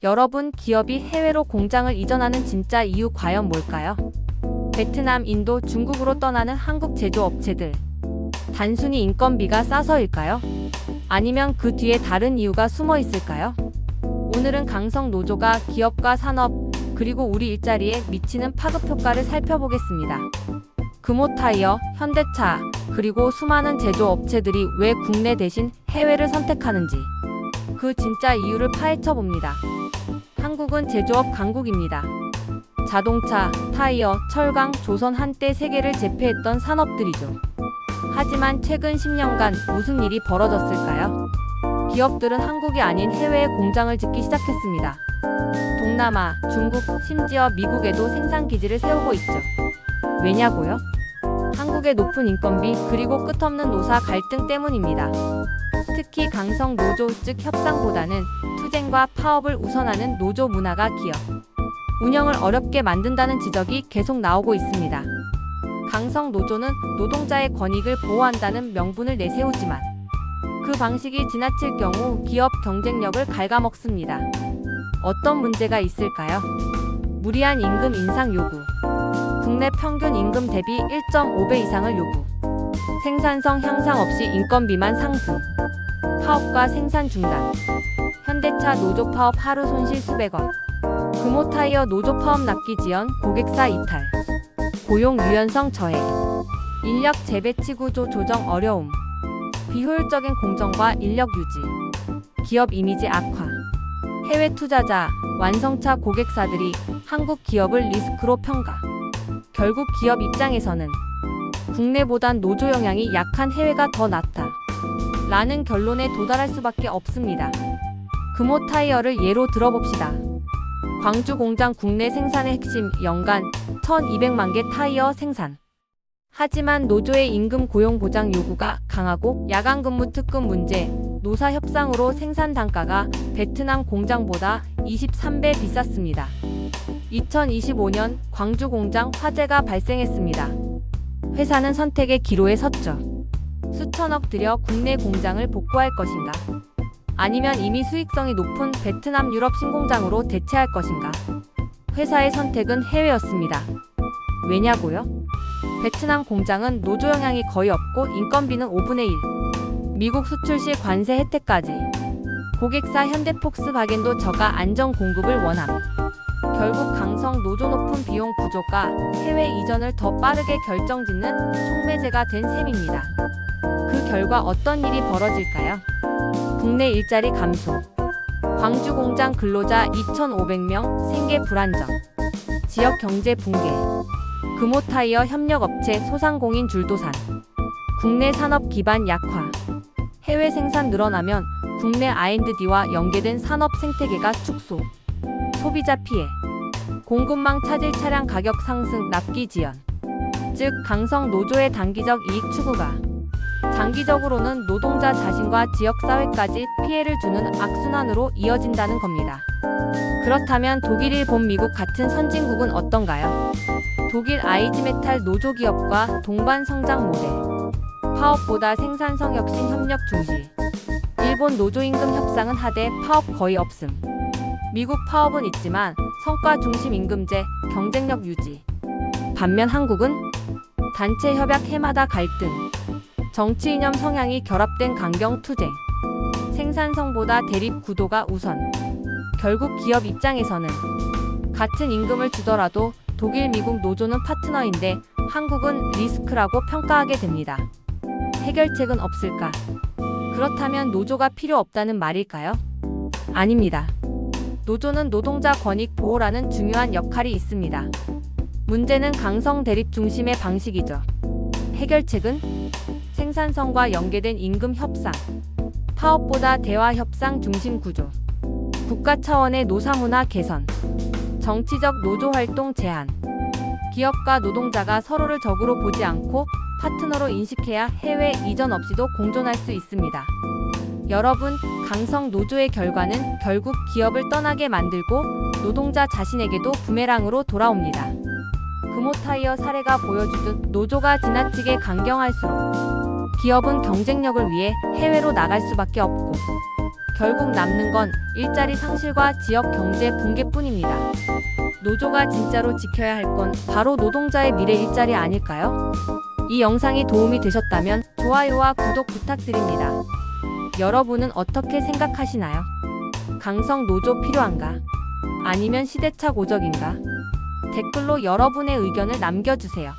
여러분, 기업이 해외로 공장을 이전하는 진짜 이유 과연 뭘까요? 베트남, 인도, 중국으로 떠나는 한국 제조업체들. 단순히 인건비가 싸서일까요? 아니면 그 뒤에 다른 이유가 숨어 있을까요? 오늘은 강성 노조가 기업과 산업, 그리고 우리 일자리에 미치는 파급 효과를 살펴보겠습니다. 금호타이어, 현대차, 그리고 수많은 제조업체들이 왜 국내 대신 해외를 선택하는지, 그 진짜 이유를 파헤쳐 봅니다. 한국은 제조업 강국입니다. 자동차, 타이어, 철강, 조선 한때 세계를 제패했던 산업들이죠. 하지만 최근 10년간 무슨 일이 벌어졌을까요? 기업들은 한국이 아닌 해외에 공장을 짓기 시작했습니다. 동남아, 중국, 심지어 미국에도 생산 기지를 세우고 있죠. 왜냐고요? 한국의 높은 인건비 그리고 끝없는 노사 갈등 때문입니다. 특히 강성 노조, 즉 협상보다는 투쟁과 파업을 우선하는 노조 문화가 기업 운영을 어렵게 만든다는 지적이 계속 나오고 있습니다. 강성 노조는 노동자의 권익을 보호한다는 명분을 내세우지만 그 방식이 지나칠 경우 기업 경쟁력을 갉아먹습니다. 어떤 문제가 있을까요? 무리한 임금 인상 요구, 국내 평균 임금 대비 1.5배 이상을 요구, 생산성 향상 없이 인건비만 상승, 파업과 생산 중단, 현대차 노조 파업 하루 손실 수백 원, 금호타이어 노조 파업 납기 지연, 고객사 이탈, 고용 유연성 저해, 인력 재배치 구조 조정 어려움, 비효율적인 공정과 인력 유지, 기업 이미지 악화, 해외 투자자, 완성차 고객사들이 한국 기업을 리스크로 평가. 결국 기업 입장에서는 국내보단 노조 영향이 약한 해외가 더 낫다 라는 결론에 도달할 수밖에 없습니다. 금호타이어를 예로 들어봅시다. 광주 공장 국내 생산의 핵심 연간 1200만 개 타이어 생산. 하지만 노조의 임금 고용 보장 요구가 강하고 야간 근무 특급 문제, 노사 협상으로 생산 단가가 베트남 공장보다 23배 비쌌습니다. 2025년 광주 공장 화재가 발생했습니다. 회사는 선택의 기로에 섰죠. 수천억 들여 국내 공장을 복구할 것인가? 아니면 이미 수익성이 높은 베트남 유럽 신공장으로 대체할 것인가? 회사의 선택은 해외였습니다. 왜냐고요? 베트남 공장은 노조 영향이 거의 없고 인건비는 5분의 1. 미국 수출 시 관세 혜택까지. 고객사 현대폭스바겐도 저가 안정 공급을 원함. 결국 강성 노조 높은 비용 구조가 해외 이전을 더 빠르게 결정짓는 촉매제가 된 셈입니다. 그 결과 어떤 일이 벌어질까요? 국내 일자리 감소, 광주 공장 근로자 2,500명 생계 불안정, 지역 경제 붕괴, 금호타이어 협력업체 소상공인 줄도산, 국내 산업 기반 약화, 해외 생산 늘어나면 국내 R&D와 연계된 산업 생태계가 축소, 소비자 피해, 공급망 차질 차량 가격 상승 납기 지연, 즉 강성 노조의 단기적 이익 추구가 장기적으로는 노동자 자신과 지역사회까지 피해를 주는 악순환으로 이어진다는 겁니다. 그렇다면 독일, 일본, 미국 같은 선진국은 어떤가요? 독일 아이즈메탈 노조 기업과 동반 성장 모델, 파업보다 생산성 혁신 협력 중시. 일본 노조 임금 협상은 하되 파업 거의 없음. 미국 파업은 있지만 성과 중심 임금제, 경쟁력 유지. 반면 한국은 단체 협약 해마다 갈등, 정치 이념 성향이 결합된 강경 투쟁, 생산성보다 대립 구도가 우선. 결국 기업 입장에서는 같은 임금을 주더라도 독일, 미국 노조는 파트너인데 한국은 리스크라고 평가하게 됩니다. 해결책은 없을까? 그렇다면 노조가 필요 없다는 말일까요? 아닙니다. 노조는 노동자 권익 보호라는 중요한 역할이 있습니다. 문제는 강성 대립 중심의 방식이죠. 해결책은 생산성과 연계된 임금 협상, 파업보다 대화 협상 중심 구조, 국가 차원의 노사 문화 개선, 정치적 노조 활동 제한. 기업과 노동자가 서로를 적으로 보지 않고 파트너로 인식해야 해외 이전 없이도 공존할 수 있습니다. 여러분, 강성 노조의 결과는 결국 기업을 떠나게 만들고 노동자 자신에게도 부메랑으로 돌아옵니다. 금호타이어 사례가 보여주듯 노조가 지나치게 강경할수록 기업은 경쟁력을 위해 해외로 나갈 수밖에 없고 결국 남는 건 일자리 상실과 지역 경제 붕괴뿐입니다. 노조가 진짜로 지켜야 할 건 바로 노동자의 미래 일자리 아닐까요? 이 영상이 도움이 되셨다면 좋아요와 구독 부탁드립니다. 여러분은 어떻게 생각하시나요? 강성 노조 필요한가? 아니면 시대착오적인가? 댓글로 여러분의 의견을 남겨주세요.